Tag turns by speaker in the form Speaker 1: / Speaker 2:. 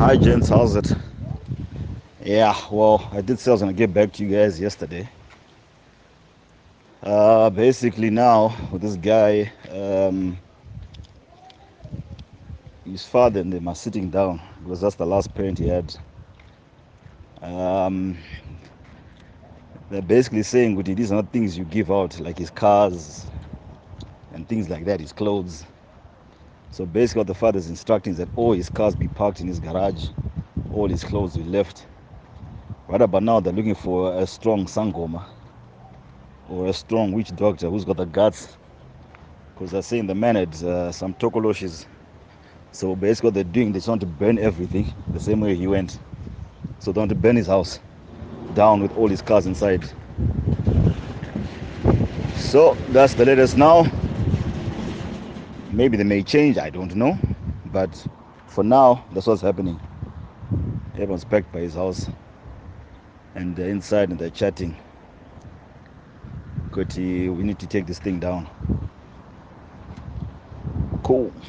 Speaker 1: Hi gents, how's it? Yeah, well, I did say I was gonna get back to you guys yesterday. Basically now with this guy, his father and them are sitting down because that's the last parent he had. Um, they're basically saying, "Guti, these are not things you give out, like his cars and things like that, his clothes." So basically, what the father's instructing is that all his cars be parked in his garage, all his clothes be left. Right about now, they're looking for a strong sangoma or a strong witch doctor who's got the guts, because they're saying the man had some tokoloshis. So basically what they're doing, they just want to burn everything the same way he went. So they want to burn his house down with all his cars inside. So that's the latest now. Maybe they may change, I don't know. But for now, that's what's happening. Everyone's packed by his house. And they're inside and they're chatting. We need to take this thing down. Cool.